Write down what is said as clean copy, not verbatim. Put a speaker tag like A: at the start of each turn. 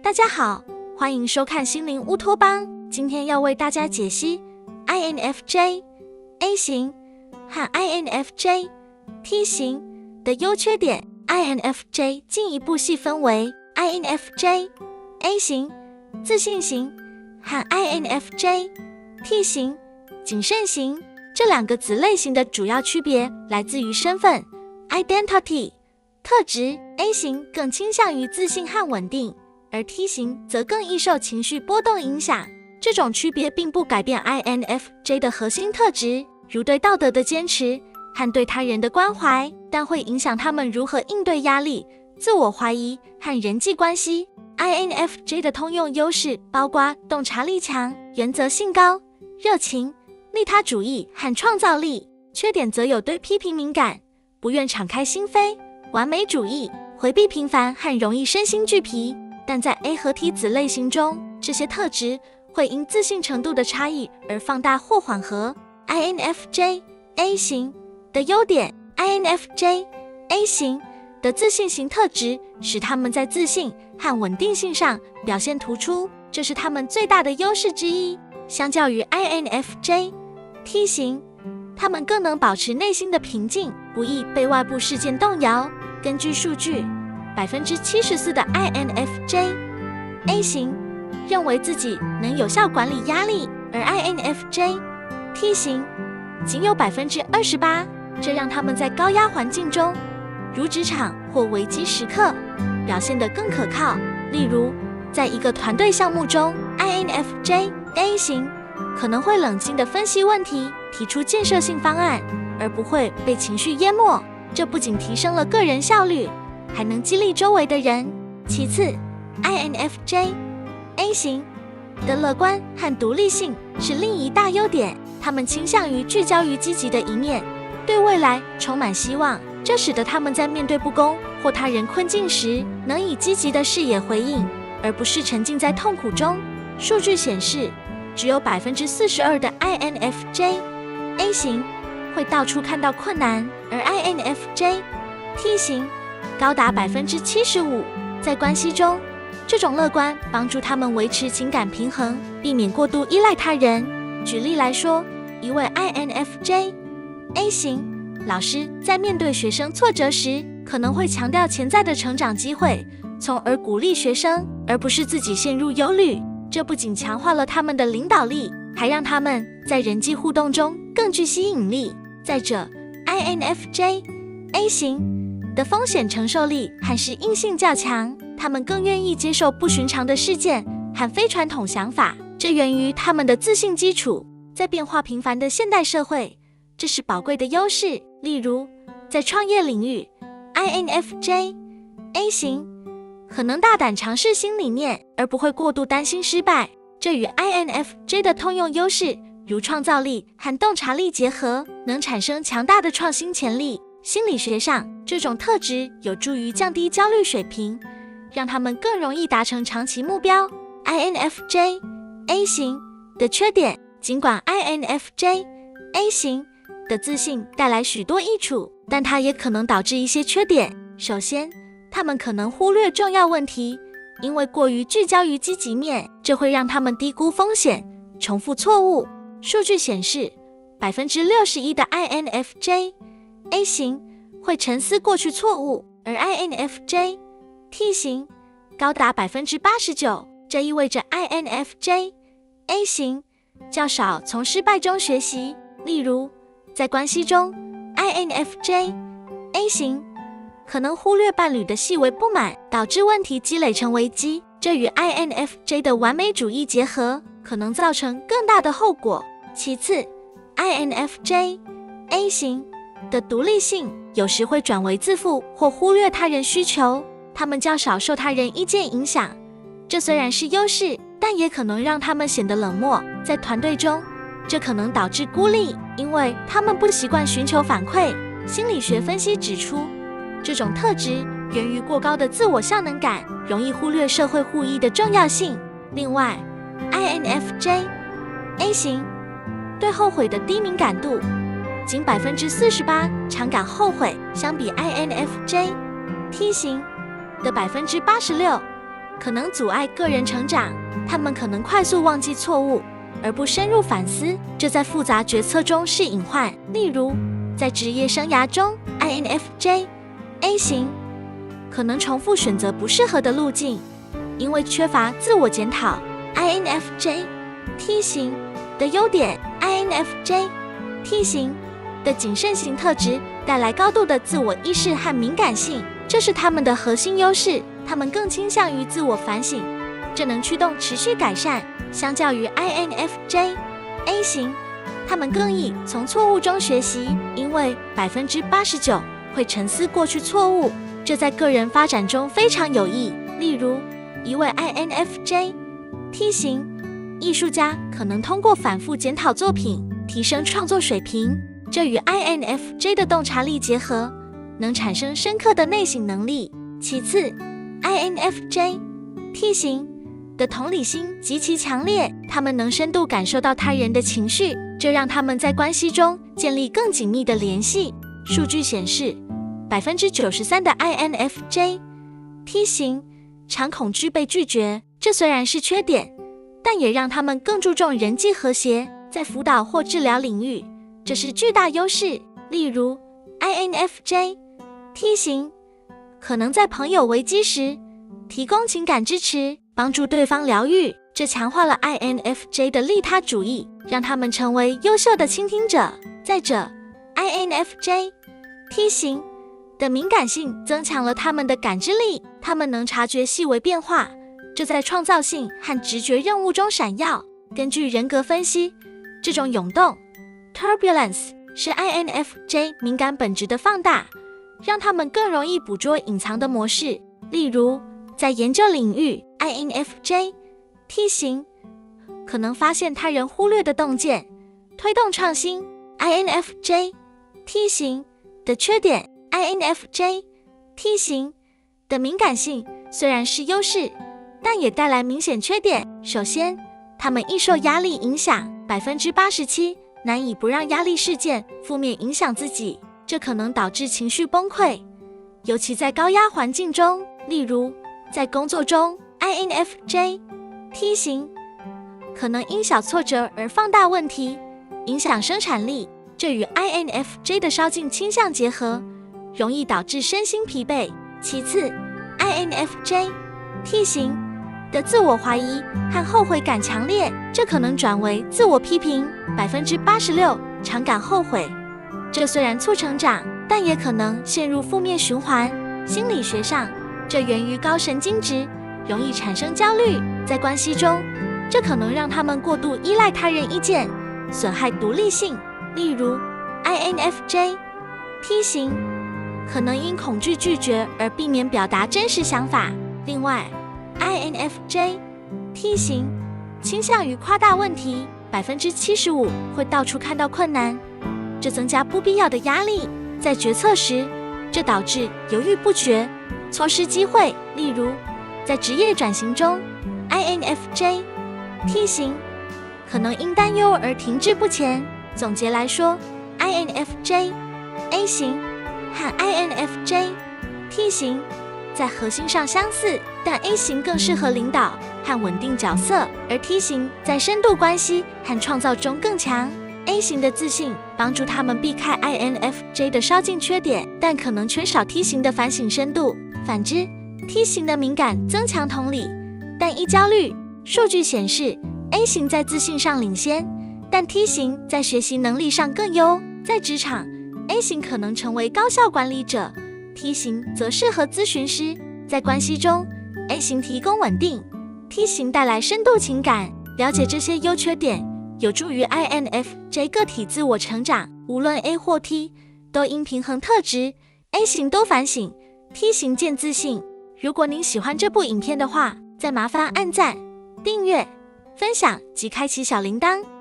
A: 大家好，欢迎收看心灵乌托邦。今天要为大家解析 INFJ A 型和 INFJ T 型的优缺点。INFJ 进一步细分为 INFJ A 型自信型和 INFJ T 型谨慎型。这两个子类型的主要区别来自于身份 Identity 特质。 A 型更倾向于自信和稳定，而 T 型则更易受情绪波动影响。这种区别并不改变 INFJ 的核心特质，如对道德的坚持和对他人的关怀，但会影响他们如何应对压力、自我怀疑和人际关系。 INFJ 的通用优势包括洞察力强、原则性高、热情、利他主义和创造力。缺点则有对批评敏感、不愿敞开心扉、完美主义、回避平凡和容易身心俱疲。但在 A 和 T 子类型中，这些特质会因自信程度的差异而放大或缓和。 INFJ A 型的优点。 INFJ A 型的自信型特质使他们在自信和稳定性上表现突出，这是他们最大的优势之一。相较于 INFJ T 型，他们更能保持内心的平静，不易被外部事件动摇。根据数据，74% 的 INFJ A 型认为自己能有效管理压力，而 INFJ T 型仅有 28%， 这让他们在高压环境中，如职场或危机时刻，表现得更可靠。例如，在一个团队项目中， INFJ A 型可能会冷静地分析问题，提出建设性方案，而不会被情绪淹没。这不仅提升了个人效率，还能激励周围的人。其次， INFJ A 型的乐观和独立性是另一大优点，他们倾向于聚焦于积极的一面，对未来充满希望，这使得他们在面对不公或他人困境时，能以积极的视野回应，而不是沉浸在痛苦中。数据显示，只有 42% 的 INFJ A 型会到处看到困难，而 INFJ T 型高达 75%。 在关系中，这种乐观帮助他们维持情感平衡，避免过度依赖他人。举例来说，一位 INFJ A 型老师在面对学生挫折时，可能会强调潜在的成长机会，从而鼓励学生，而不是自己陷入忧虑。这不仅强化了他们的领导力，还让他们在人际互动中更具吸引力。再者， INFJ A 型的风险承受力和适应性较强，他们更愿意接受不寻常的事件和非传统想法，这源于他们的自信基础。在变化频繁的现代社会，这是宝贵的优势。例如，在创业领域， INFJ A 型可能大胆尝试新理念，而不会过度担心失败，这与 INFJ 的通用优势如创造力和洞察力结合，能产生强大的创新潜力。心理学上，这种特质有助于降低焦虑水平，让他们更容易达成长期目标。 INFJ A 型的缺点。尽管 INFJ A 型的自信带来许多益处，但它也可能导致一些缺点。首先，他们可能忽略重要问题，因为过于聚焦于积极面，这会让他们低估风险，重复错误。数据显示， 61% 的 INFJ A 型会沉思过去错误，而 INFJ T 型高达 89%。 这意味着 INFJ A 型较少从失败中学习。例如，在关系中， INFJ A 型可能忽略伴侣的细微不满，导致问题积累成危机，这与 INFJ 的完美主义结合，可能造成更大的后果。其次， INFJ A 型的独立性有时会转为自负或忽略他人需求，他们较少受他人意见影响，这虽然是优势，但也可能让他们显得冷漠。在团队中，这可能导致孤立，因为他们不习惯寻求反馈。心理学分析指出，这种特质源于过高的自我效能感，容易忽略社会互益的重要性。另外， INFJ A 型对后悔的低敏感度，仅 48% 常感后悔，相比 INFJ T 型的 86%。可能阻碍个人成长。他们可能快速忘记错误，而不深入反思，这在复杂决策中是隐患。例如，在职业生涯中 ，INFJ A 型可能重复选择不适合的路径，因为缺乏自我检讨。INFJ T 型的优点 ，INFJ T 型的谨慎型特质带来高度的自我意识和敏感性，这是他们的核心优势。他们更倾向于自我反省，这能驱动持续改善。相较于 INFJ A 型，他们更易从错误中学习，因为 89% 会沉思过去错误，这在个人发展中非常有益。例如，一位 INFJ T 型艺术家可能通过反复检讨作品，提升创作水平，这与 INFJ 的洞察力结合，能产生深刻的内省能力。其次， INFJ T 型的同理心极其强烈，他们能深度感受到他人的情绪，这让他们在关系中建立更紧密的联系。数据显示， 93% 的 INFJ T 型常恐惧被拒绝，这虽然是缺点，但也让他们更注重人际和谐。在辅导或治疗领域，这是巨大优势。例如， INFJ T 型可能在朋友危机时提供情感支持，帮助对方疗愈，这强化了 INFJ 的利他主义，让他们成为优秀的倾听者。再者， INFJ T 型的敏感性增强了他们的感知力，他们能察觉细微变化，这在创造性和直觉任务中闪耀。根据人格分析，这种涌动 turbulence 是 INFJ 敏感本质的放大，让他们更容易捕捉隐藏的模式。例如，在研究领域， INFJ T 型可能发现他人忽略的洞见，推动创新。INFJ T 型的缺点， INFJ T 型的敏感性虽然是优势，但也带来明显缺点。首先，他们易受压力影响， 87% 难以不让压力事件负面影响自己，这可能导致情绪崩溃，尤其在高压环境中。例如，在工作中， INFJ T 型可能因小挫折而放大问题，影响生产力，这与 INFJ 的稍进倾向结合，容易导致身心疲惫。其次， INFJ T 型的自我怀疑和后悔感强烈，这可能转为自我批评， 86% 常感后悔，这虽然促成长，但也可能陷入负面循环。心理学上，这源于高神经质，容易产生焦虑。在关系中，这可能让他们过度依赖他人意见，损害独立性。例如， INFJ T 型可能因恐惧拒绝而避免表达真实想法。另外， INFJ T 型倾向于夸大问题， 75% 会到处看到困难，这增加不必要的压力。在决策时，这导致犹豫不决，错失机会。例如，在职业转型中， INFJ T 型可能因担忧而停滞不前。总结来说， INFJ A 型和 INFJ T 型在核心上相似，但 A 型更适合领导和稳定角色，而 T 型在深度关系和创造中更强。A 型的自信帮助他们避开 INFJ 的稍近缺点，但可能缺少 T 型的反省深度。反之， T 型的敏感增强同理，但易焦虑。数据显示， A 型在自信上领先，但 T 型在学习能力上更优。在职场， A 型可能成为高效管理者， T 型则适合咨询师。在关系中， A 型提供稳定， T 型带来深度情感。了解这些优缺点，有助于 INFJ 个体自我成长。无论 A 或 T， 都因平衡特质 A 型多反省， T 型见自信。如果您喜欢这部影片的话，再麻烦按赞、订阅、分享及开启小铃铛。